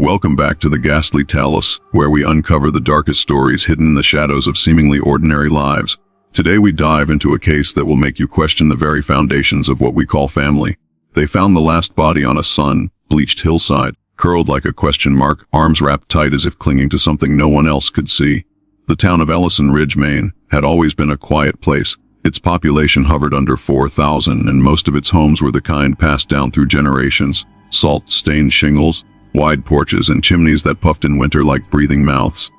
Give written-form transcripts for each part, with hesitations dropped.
Welcome back to the Ghastly Talus, where we uncover the darkest stories hidden in the shadows of seemingly ordinary lives. Today we dive into a case that will make you question the very foundations of what we call family. They found the last body on a sun-bleached hillside, curled like a question mark, arms wrapped tight as if clinging to something no one else could see. The town of Ellison Ridge, Maine, had always been a quiet place. Its population hovered under 4,000, and most of its homes were the kind passed down through generations. Salt-stained shingles, wide porches, and chimneys that puffed in winter like breathing mouths.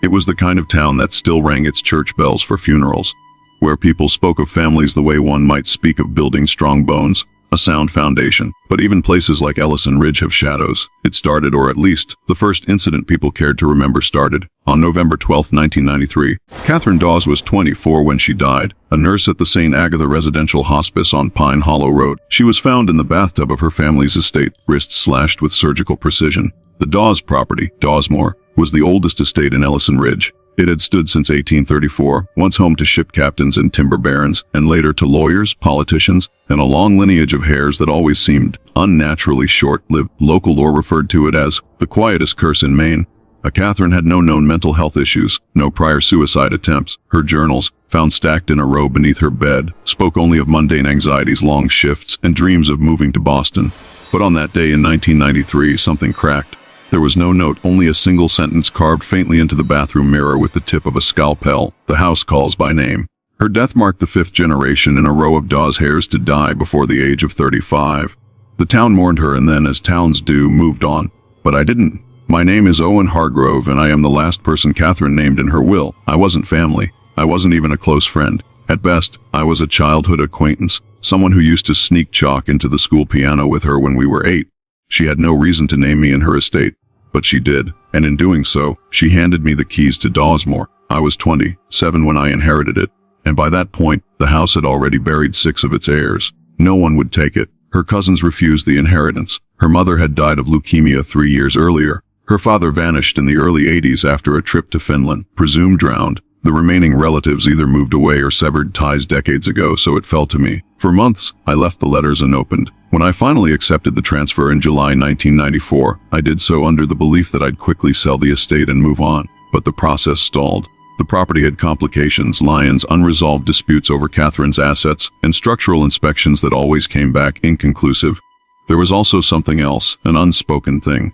It was the kind of town that still rang its church bells for funerals, where people spoke of families the way one might speak of building strong bones, a sound foundation. But even places like Ellison Ridge have shadows. It started, or at least, the first incident people cared to remember started, on November 12, 1993. Catherine Dawes was 24 when she died, a nurse at the St. Agatha Residential Hospice on Pine Hollow Road. She was found in the bathtub of her family's estate, wrists slashed with surgical precision. The Dawes property, Dawesmoor, was the oldest estate in Ellison Ridge. It had stood since 1834, once home to ship captains and timber barons, and later to lawyers, politicians, and a long lineage of heirs that always seemed unnaturally short-lived. Local lore referred to it as the quietest curse in Maine. Catherine had no known mental health issues, no prior suicide attempts. Her journals, found stacked in a row beneath her bed, spoke only of mundane anxieties, long shifts, and dreams of moving to Boston. But on that day in 1993, something cracked. There was no note, only a single sentence carved faintly into the bathroom mirror with the tip of a scalpel. The house calls by name. Her death marked the fifth generation in a row of Dawes heirs to die before the age of 35. The town mourned her and then, as towns do, moved on. But I didn't. My name is Owen Hargrove, and I am the last person Catherine named in her will. I wasn't family. I wasn't even a close friend. At best, I was a childhood acquaintance, someone who used to sneak chalk into the school piano with her when we were 8. She had no reason to name me in her estate, but she did, and in doing so, she handed me the keys to Dawesmoor. I was 27 when I inherited it, and by that point, the house had already buried 6 of its heirs. No one would take it. Her cousins refused the inheritance. Her mother had died of leukemia 3 years earlier. Her father vanished in the early 80s after a trip to Finland, presumed drowned. The remaining relatives either moved away or severed ties decades ago, so it fell to me. For months, I left the letters unopened. When I finally accepted the transfer in July 1994, I did so under the belief that I'd quickly sell the estate and move on. But the process stalled. The property had complications, liens, unresolved disputes over Catherine's assets, and structural inspections that always came back inconclusive. There was also something else, an unspoken thing.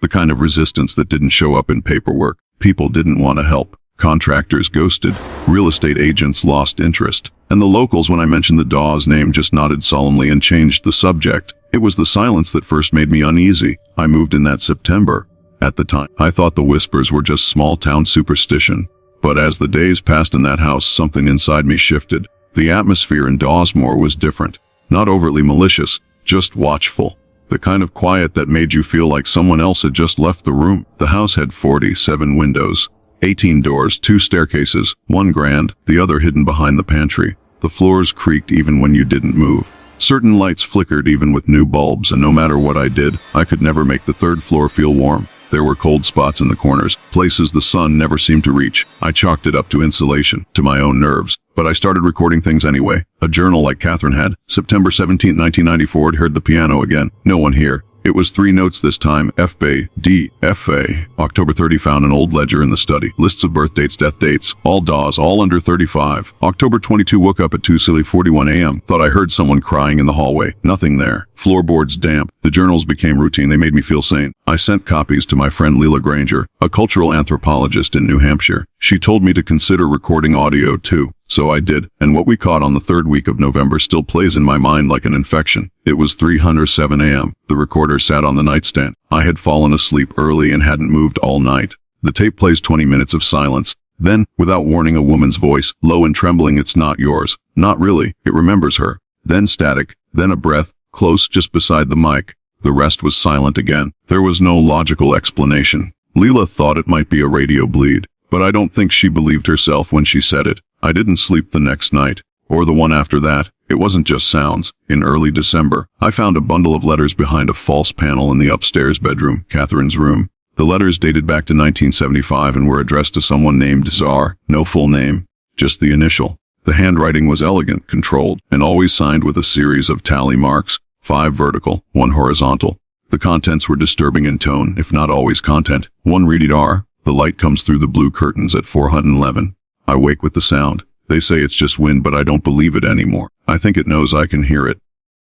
The kind of resistance that didn't show up in paperwork. People didn't want to help. Contractors ghosted, real estate agents lost interest, and the locals, when I mentioned the Dawes name, just nodded solemnly and changed the subject. It was the silence that first made me uneasy. I moved in that September. At the time, I thought the whispers were just small-town superstition. But as the days passed in that house, something inside me shifted. The atmosphere in Dawesmoor was different. Not overtly malicious, just watchful. The kind of quiet that made you feel like someone else had just left the room. The house had 47 windows. 18 doors, 2 staircases, one grand, the other hidden behind the pantry. The floors creaked even when you didn't move. Certain lights flickered even with new bulbs, and no matter what I did, I could never make the 3rd floor feel warm. There were cold spots in the corners, places the sun never seemed to reach. I chalked it up to insulation, to my own nerves. But I started recording things anyway. A journal like Catherine had. September 17, 1994, I'd heard the piano again. No one here. It was 3 notes this time, F-Bay, D, F-A. October 30 found an old ledger in the study. Lists of birth dates, death dates, all Dawes, all under 35. October 22 woke up at 2:41 a.m. Thought I heard someone crying in the hallway. Nothing there. Floorboards damp. The journals became routine. They made me feel sane. I sent copies to my friend Leela Granger, a cultural anthropologist in New Hampshire. She told me to consider recording audio too. So I did, and what we caught on the 3rd week of November still plays in my mind like an infection. It was 3:07 a.m. The recorder sat on the nightstand. I had fallen asleep early and hadn't moved all night. The tape plays 20 minutes of silence. Then, without warning, a woman's voice, low and trembling, "It's not yours." Not really, it remembers her. Then static, then a breath, close just beside the mic. The rest was silent again. There was no logical explanation. Leela thought it might be a radio bleed, but I don't think she believed herself when she said it. I didn't sleep the next night, or the one after that. It wasn't just sounds. In early December, I found a bundle of letters behind a false panel in the upstairs bedroom, Catherine's room. The letters dated back to 1975 and were addressed to someone named Czar. No full name, just the initial. The handwriting was elegant, controlled, and always signed with a series of tally marks, 5 vertical, 1 horizontal. The contents were disturbing in tone, if not always content. One read R. The light comes through the blue curtains at 411. I wake with the sound. They say it's just wind, but I don't believe it anymore. I think it knows I can hear it.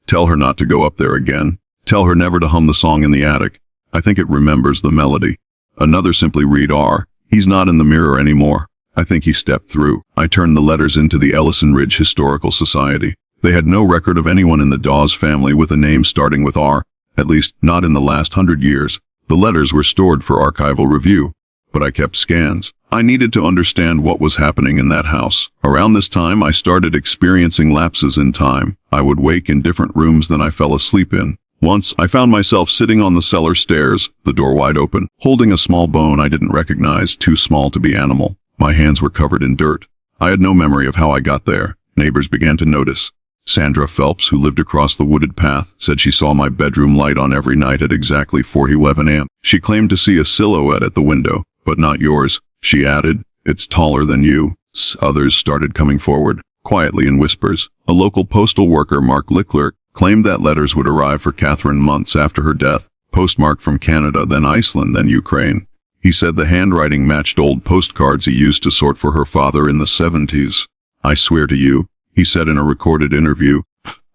Tell her not to go up there again. Tell her never to hum the song in the attic. I think it remembers the melody. Another simply read R. He's not in the mirror anymore. I think he stepped through. I turned the letters into the Ellison Ridge Historical Society. They had no record of anyone in the Dawes family with a name starting with R, at least not in the last 100 years. The letters were stored for archival review, but I kept scans. I needed to understand what was happening in that house. Around this time, I started experiencing lapses in time. I would wake in different rooms than I fell asleep in. Once, I found myself sitting on the cellar stairs, the door wide open, holding a small bone I didn't recognize, too small to be animal. My hands were covered in dirt. I had no memory of how I got there. Neighbors began to notice. Sandra Phelps, who lived across the wooded path, said she saw my bedroom light on every night at exactly 4:11 a.m. She claimed to see a silhouette at the window, but not yours. She added, "It's taller than you." Others started coming forward, quietly in whispers. A local postal worker, Mark Lickler, claimed that letters would arrive for Catherine months after her death, postmarked from Canada, then Iceland, then Ukraine. He said the handwriting matched old postcards he used to sort for her father in the 70s. "I swear to you," he said in a recorded interview,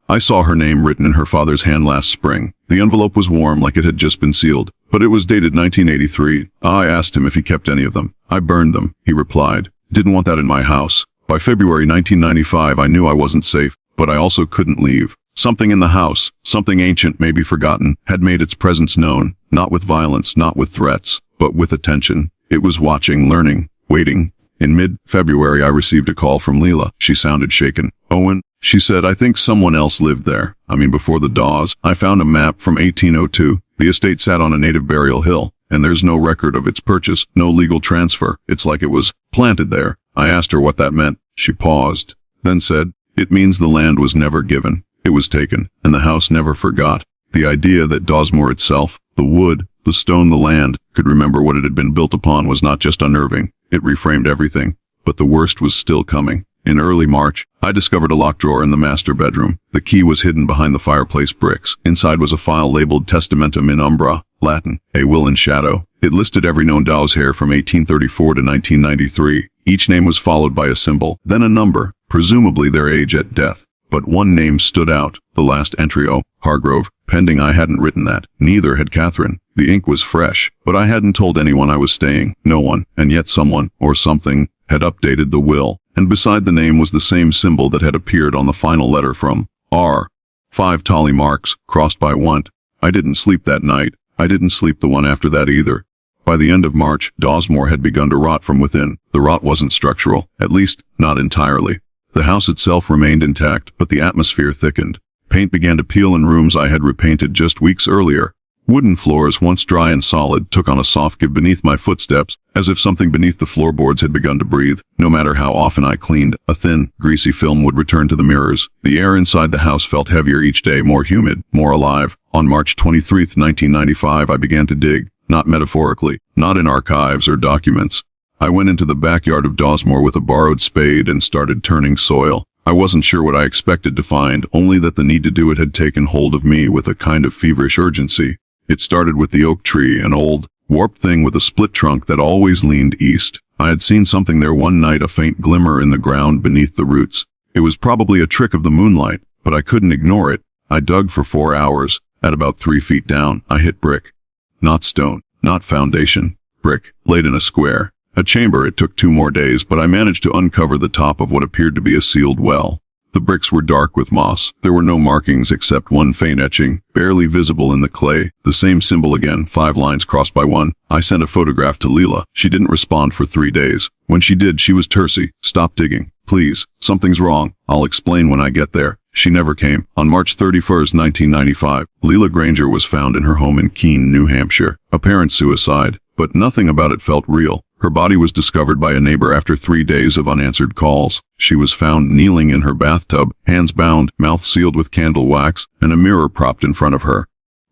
"I saw her name written in her father's hand last spring. The envelope was warm, like it had just been sealed, but it was dated 1983. I asked him if he kept any of them. I burned them," he replied. "Didn't want that in my house. By February 1995, I knew I wasn't safe, but I also couldn't leave. Something in the house, something ancient, maybe forgotten, had made its presence known, not with violence, not with threats, but with attention. It was watching, learning, waiting." In mid-February, I received a call from Leela. She sounded shaken. "Owen," she said, "I think someone else lived there. I mean, before the Dawes. I found a map from 1802. The estate sat on a native burial hill, and there's no record of its purchase, no legal transfer. It's like it was planted there." I asked her what that meant. She paused, then said, "It means the land was never given. It was taken, and the house never forgot." The idea that Dawesmoor itself, the wood, the stone, the land, could remember what it had been built upon was not just unnerving. It reframed everything. But the worst was still coming. In early March, I discovered a locked drawer in the master bedroom. The key was hidden behind the fireplace bricks. Inside was a file labeled Testamentum in Umbra, Latin, a will in shadow. It listed every known Dawes heir from 1834 to 1993. Each name was followed by a symbol, then a number, presumably their age at death. But one name stood out, the last entry, Owen Hargrove, pending I hadn't written that. Neither had Catherine. The ink was fresh, but I hadn't told anyone I was staying. No one, and yet someone, or something, had updated the will. And beside the name was the same symbol that had appeared on the final letter from R. 5 tally marks, crossed by want. I didn't sleep that night. I didn't sleep the one after that either. By the end of March, Dawesmoor had begun to rot from within. The rot wasn't structural, at least, not entirely. The house itself remained intact, but the atmosphere thickened. Paint began to peel in rooms I had repainted just weeks earlier. Wooden floors, once dry and solid, took on a soft give beneath my footsteps, as if something beneath the floorboards had begun to breathe. No matter how often I cleaned, a thin, greasy film would return to the mirrors. The air inside the house felt heavier each day, more humid, more alive. On March 23, 1995, I began to dig, not metaphorically, not in archives or documents. I went into the backyard of Dawesmoor with a borrowed spade and started turning soil. I wasn't sure what I expected to find, only that the need to do it had taken hold of me with a kind of feverish urgency. It started with the oak tree, an old, warped thing with a split trunk that always leaned east. I had seen something there one night, a faint glimmer in the ground beneath the roots. It was probably a trick of the moonlight, but I couldn't ignore it. I dug for 4 hours. At about 3 feet down, I hit brick. Not stone, not foundation. Brick, laid in a square. A chamber. It took 2 more days, but I managed to uncover the top of what appeared to be a sealed well. The bricks were dark with moss. There were no markings except one faint etching, barely visible in the clay. The same symbol again, 5 lines crossed by 1. I sent a photograph to Leela. She didn't respond for 3 days. When she did, she was tersy. "Stop digging. Please. Something's wrong. I'll explain when I get there." She never came. On March 31, 1995, Leela Granger was found in her home in Keene, New Hampshire. Apparent suicide, but nothing about it felt real. Her body was discovered by a neighbor after 3 days of unanswered calls. She was found kneeling in her bathtub, hands bound, mouth sealed with candle wax, and a mirror propped in front of her.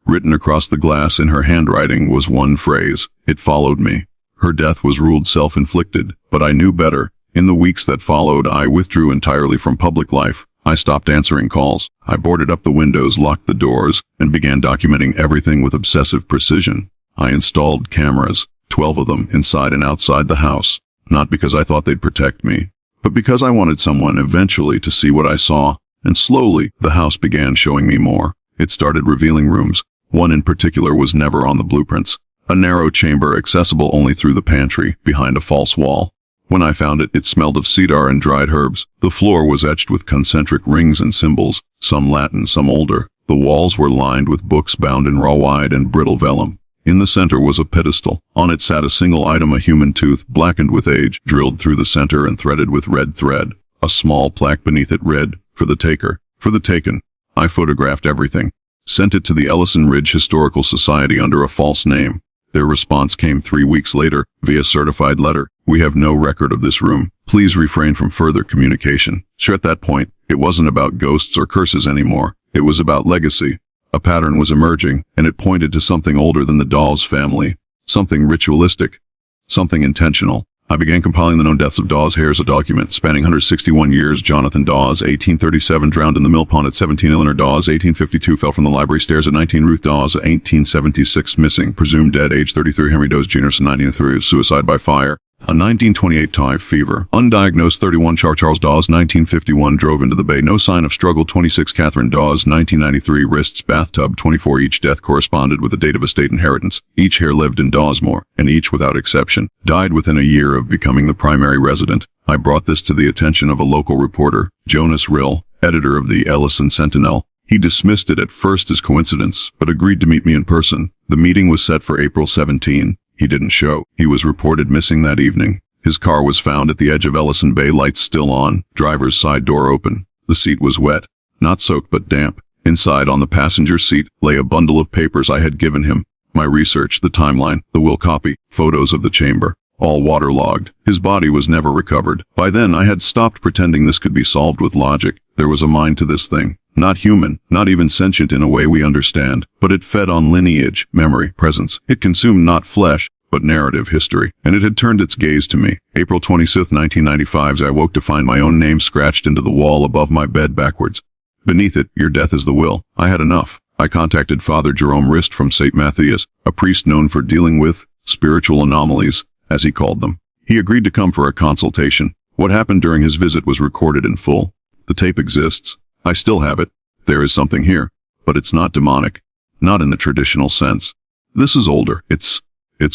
Written across the glass in her handwriting was one phrase. It followed me. Her death was ruled self-inflicted, but I knew better. In the weeks that followed, I withdrew entirely from public life. I stopped answering calls. I boarded up the windows, locked the doors, and began documenting everything with obsessive precision. I installed cameras, 12 of them, inside and outside the house. Not because I thought they'd protect me, but because I wanted someone eventually to see what I saw. And slowly, the house began showing me more. It started revealing rooms. One in particular was never on the blueprints. A narrow chamber accessible only through the pantry, behind a false wall. When I found it, it smelled of cedar and dried herbs. The floor was etched with concentric rings and symbols, some Latin, some older. The walls were lined with books bound in rawhide and brittle vellum. In the center was a pedestal. On it sat a single item, a human tooth, blackened with age, drilled through the center and threaded with red thread. A small plaque beneath it read, "For the taker, for the taken." I photographed everything. Sent it to the Ellison Ridge Historical Society under a false name. Their response came 3 weeks later, via certified letter. "We have no record of this room. Please refrain from further communication." Sure, at that point, it wasn't about ghosts or curses anymore. It was about legacy. A pattern was emerging, and it pointed to something older than the Dawes family. Something ritualistic. Something intentional. I began compiling the known deaths of Dawes. Heir, a document spanning 161 years. Jonathan Dawes, 1837, drowned in the mill pond at 17. Eleanor Dawes, 1852, fell from the library stairs at 19. Ruth Dawes, 1876, missing, presumed dead, age 33. Henry Dawes Jr., 1903, suicide by fire. A 1928 typh fever. Undiagnosed. 31. Charles Dawes, 1951, drove into the bay. No sign of struggle. 26. Catherine Dawes, 1993, wrists, bathtub. 24. Each death corresponded with a date of estate inheritance. Each Heir lived in Dawesmoor, and each, without exception, died within a year of becoming the primary resident. I brought this to the attention of a local reporter, Jonas Rill, editor of the Ellison Sentinel. He dismissed it at first as coincidence, but agreed to meet me in person. The meeting was set for April 17. He didn't show. He was reported missing that evening. His car was found at the edge of Ellison Bay, lights still on, driver's side door open. The seat was wet, not soaked but damp. Inside, on the passenger seat, lay a bundle of papers I had given him. My research, the timeline, the will copy, photos of the chamber, all waterlogged. His body was never recovered. By then, I had stopped pretending this could be solved with logic. There was a mind to this thing. Not human, not even sentient in a way we understand, but it fed on lineage, memory, presence. It consumed not flesh, but narrative, history, and it had turned its gaze to me. April 26, 1995, I woke to find my own name scratched into the wall above my bed backwards. Beneath it, "Your death is the will." I had enough. I contacted Father Jerome Rist from St. Matthias, a priest known for dealing with spiritual anomalies, as he called them. He agreed to come for a consultation. What happened during his visit was recorded in full. The tape exists. I still have it. There is something here, but it's not demonic. Not in the traditional sense. This is older. It's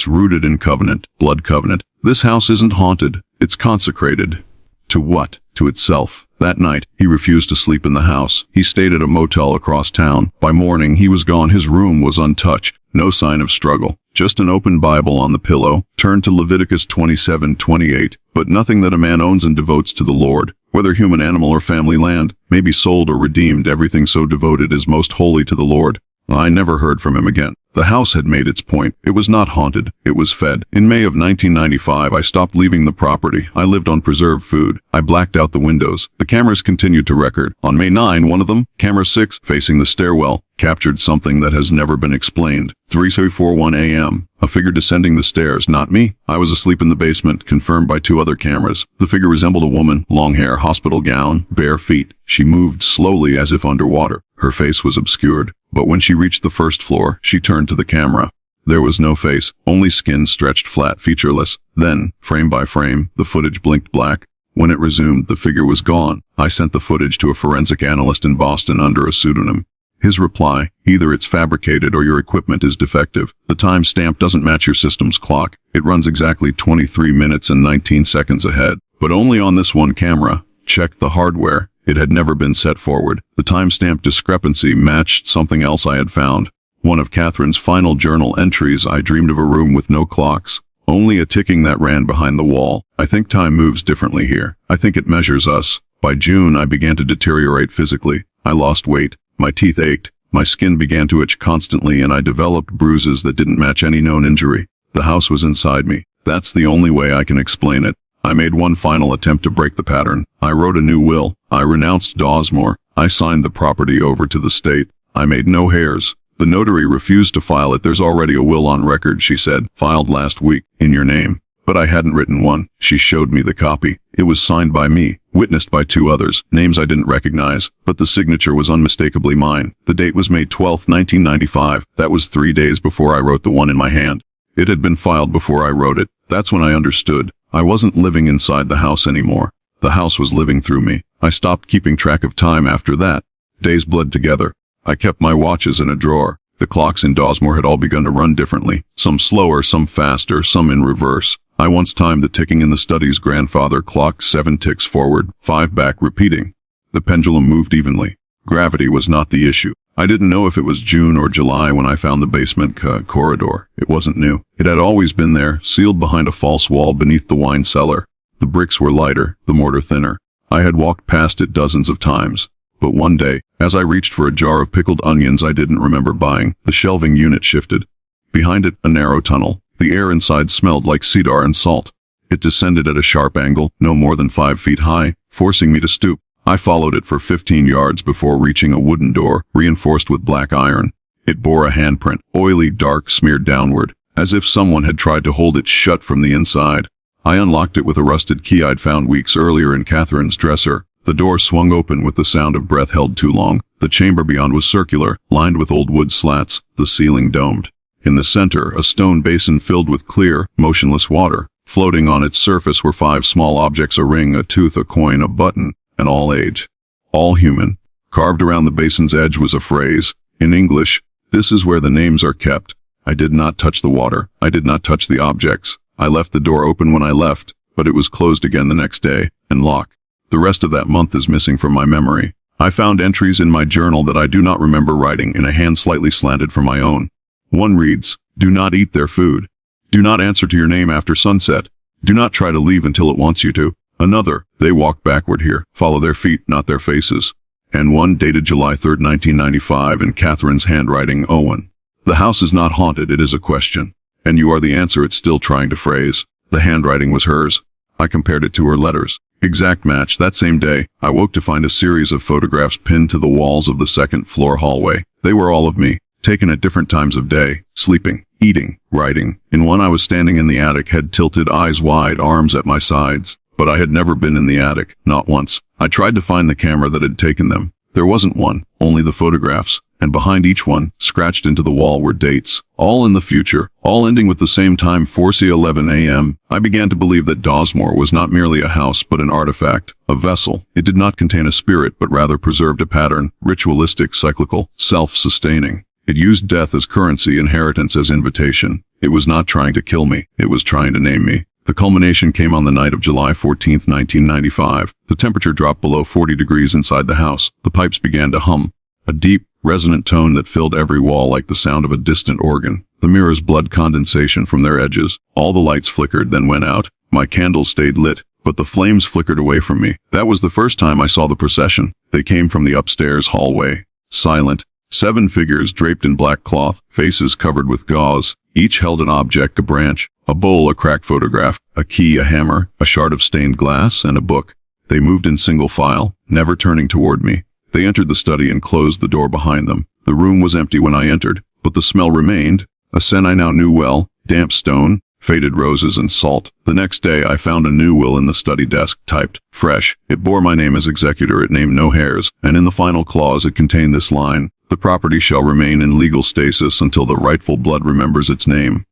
rooted in covenant, blood covenant. This house isn't haunted. It's consecrated. To what? To itself. That night, he refused to sleep in the house. He stayed at a motel across town. By morning, he was gone. His room was untouched. No sign of struggle. Just an open Bible on the pillow, turned to Leviticus 27:28, but nothing that a man owns and devotes to the Lord, whether human, animal, or family land, may be sold or redeemed. Everything so devoted is most holy to the Lord. I never heard from him again. The house had made its point. It was not haunted. It was fed. In May of 1995, I stopped leaving the property. I lived on preserved food. I blacked out the windows. The cameras continued to record. On May 9, one of them, camera 6, facing the stairwell, captured something that has never been explained. 3:41 a.m. A figure descending the stairs, not me. I was asleep in the basement, confirmed by 2 other cameras. The figure resembled a woman, long hair, hospital gown, bare feet. She moved slowly as if underwater. Her face was obscured, but when she reached the first floor, she turned to the camera. There was no face, only skin stretched flat, featureless. Then, frame by frame, the footage blinked black. When it resumed, the figure was gone. I sent the footage to a forensic analyst in Boston under a pseudonym. His reply, either it's fabricated or your equipment is defective. The time stamp doesn't match your system's clock. It runs exactly 23 minutes and 19 seconds ahead. But only on this one camera. Checked the hardware. It had never been set forward. The timestamp discrepancy matched something else I had found. One of Catherine's final journal entries. I dreamed of a room with no clocks. Only a ticking that ran behind the wall. I think time moves differently here. I think it measures us. By June, I began to deteriorate physically. I lost weight. My teeth ached. My skin began to itch constantly, and I developed bruises that didn't match any known injury. The house was inside me. That's the only way I can explain it. I made one final attempt to break the pattern. I wrote a new will. I renounced Dawesmoor. I signed the property over to the state. I made no heirs. The notary refused to file it. There's already a will on record, she said, filed last week, in your name. But I hadn't written one. She showed me the copy. It was signed by me, witnessed by 2 others, names I didn't recognize, but the signature was unmistakably mine. The date was May 12, 1995. That was 3 days before I wrote the one in my hand. It had been filed before I wrote it. That's when I understood. I wasn't living inside the house anymore. The house was living through me. I stopped keeping track of time after that. Days bled together. I kept my watches in a drawer. The clocks in Dawesmoor had all begun to run differently. Some slower, some faster, some in reverse. I once timed the ticking in the study's grandfather clock, 7 ticks forward, 5 back, repeating. The pendulum moved evenly. Gravity was not the issue. I didn't know if it was June or July when I found the basement corridor. It wasn't new. It had always been there, sealed behind a false wall beneath the wine cellar. The bricks were lighter, the mortar thinner. I had walked past it dozens of times. But one day, as I reached for a jar of pickled onions I didn't remember buying, the shelving unit shifted. Behind it, a narrow tunnel. The air inside smelled like cedar and salt. It descended at a sharp angle, no more than 5 feet high, forcing me to stoop. I followed it for 15 yards before reaching a wooden door, reinforced with black iron. It bore a handprint, oily, dark, smeared downward, as if someone had tried to hold it shut from the inside. I unlocked it with a rusted key I'd found weeks earlier in Catherine's dresser. The door swung open with the sound of breath held too long. The chamber beyond was circular, lined with old wood slats, the ceiling domed. In the center, a stone basin filled with clear, motionless water. Floating on its surface were 5 small objects: a ring, a tooth, a coin, a button, and all age. All human. Carved around the basin's edge was a phrase. In English, "This is where the names are kept." I did not touch the water. I did not touch the objects. I left the door open when I left, but it was closed again the next day, and locked. The rest of that month is missing from my memory. I found entries in my journal that I do not remember writing in a hand slightly slanted from my own. One reads, "Do not eat their food. Do not answer to your name after sunset. Do not try to leave until it wants you to." Another, "They walk backward here. Follow their feet, not their faces." And one dated July 3, 1995, in Catherine's handwriting, "Owen. The house is not haunted, it is a question. And you are the answer it's still trying to phrase." The handwriting was hers. I compared it to her letters. Exact match. That same day, I woke to find a series of photographs pinned to the walls of the second-floor hallway. They were all of me, taken at different times of day, sleeping, eating, writing. In one I was standing in the attic, head tilted, eyes wide, arms at my sides. But I had never been in the attic, not once. I tried to find the camera that had taken them. There wasn't one, only the photographs. And behind each one, scratched into the wall, were dates. All in the future, all ending with the same time, 4:11 a.m. I began to believe that Dawesmoor was not merely a house, but an artifact, a vessel. It did not contain a spirit, but rather preserved a pattern, ritualistic, cyclical, self-sustaining. It used death as currency, inheritance as invitation. It was not trying to kill me, it was trying to name me. The culmination came on the night of July 14, 1995. The temperature dropped below 40 degrees inside the house. The pipes began to hum. A deep, resonant tone that filled every wall like the sound of a distant organ. The mirrors blood condensation from their edges. All the lights flickered, then went out. My candles stayed lit, but the flames flickered away from me. That was the first time I saw the procession. They came from the upstairs hallway. Silent. 7 figures draped in black cloth, faces covered with gauze. Each held an object, a branch, a bowl, a cracked photograph, a key, a hammer, a shard of stained glass, and a book. They moved in single file, never turning toward me. They entered the study and closed the door behind them. The room was empty when I entered, but the smell remained, a scent I now knew well, damp stone, faded roses, and salt. The next day I found a new will in the study desk, typed, fresh. It bore my name as executor, it named no heirs, and in the final clause it contained this line: "The property shall remain in legal stasis until the rightful blood remembers its name."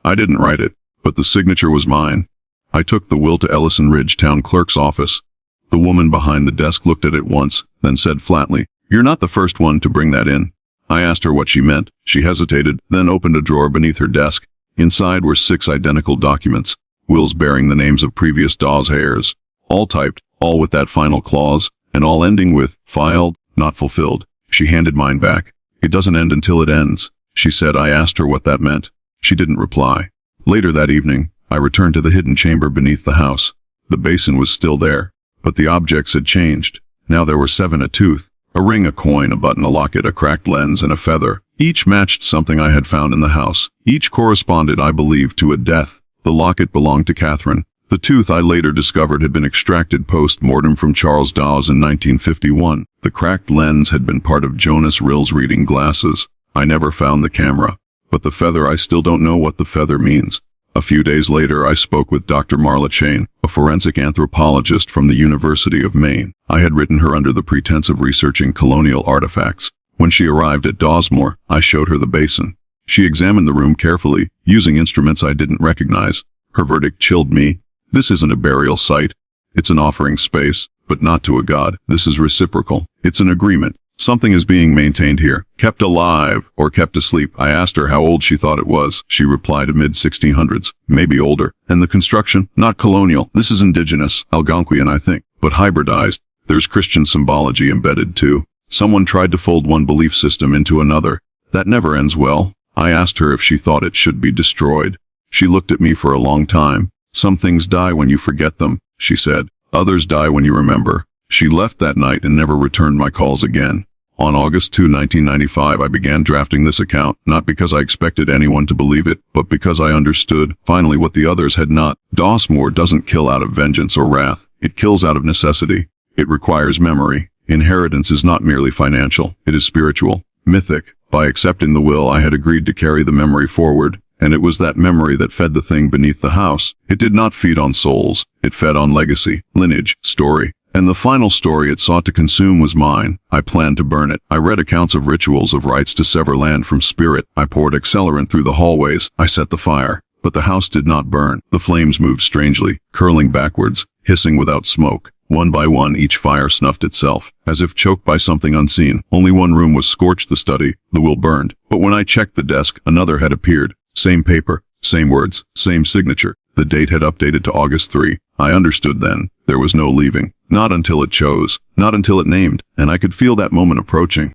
I didn't write it, but the signature was mine. I took the will to Ellison Ridge town clerk's office. The woman behind the desk looked at it once, then said flatly, "You're not the first one to bring that in." I asked her what she meant. She hesitated, then opened a drawer beneath her desk. Inside were 6 identical documents, wills bearing the names of previous Dawes heirs, all typed, all with that final clause, and all ending with, "filed, not fulfilled." She handed mine back. "It doesn't end until it ends," she said. I asked her what that meant. She didn't reply. Later that evening, I returned to the hidden chamber beneath the house. The basin was still there, but the objects had changed. Now there were 7: a tooth, a ring, a coin, a button, a locket, a cracked lens, and a feather. Each matched something I had found in the house. Each corresponded, I believed, to a death. The locket belonged to Catherine. The tooth, I later discovered, had been extracted post-mortem from Charles Dawes in 1951. The cracked lens had been part of Jonas Rill's reading glasses. I never found the camera. But the feather, I still don't know what the feather means. A few days later, I spoke with Dr. Marla Chain, a forensic anthropologist from the University of Maine. I had written her under the pretense of researching colonial artifacts. When she arrived at Dawesmoor, I showed her the basin. She examined the room carefully, using instruments I didn't recognize. Her verdict chilled me. This isn't a burial site. It's an offering space, but not to a god. This is reciprocal. It's an agreement. Something is being maintained here, kept alive or kept asleep. I asked her how old she thought it was. She replied mid-1600s, maybe older. And the construction? Not colonial. This is indigenous, Algonquian, I think, but hybridized. There's Christian symbology embedded too. Someone tried to fold one belief system into another. That never ends well. I asked her if she thought it should be destroyed. She looked at me for a long time. Some things die when you forget them, she said. Others die when you remember. She left that night and never returned my calls again. On August 2, 1995, I began drafting this account, not because I expected anyone to believe it, but because I understood, finally, what the others had not. Dawesmoor doesn't kill out of vengeance or wrath. It kills out of necessity. It requires memory. Inheritance is not merely financial. It is spiritual, mythic. By accepting the will, I had agreed to carry the memory forward, and it was that memory that fed the thing beneath the house. It did not feed on souls. It fed on legacy, lineage, story. And the final story it sought to consume was mine. I planned to burn it. I read accounts of rituals of rites to sever land from spirit. I poured accelerant through the hallways. I set the fire. But the house did not burn. The flames moved strangely, curling backwards, hissing without smoke. One by one, each fire snuffed itself, as if choked by something unseen. Only one room was scorched, the study. The will burned. But when I checked the desk, another had appeared. Same paper, same words, same signature. The date had updated to August 3. I understood then. There was no leaving. Not until it chose. Not until it named. And I could feel that moment approaching.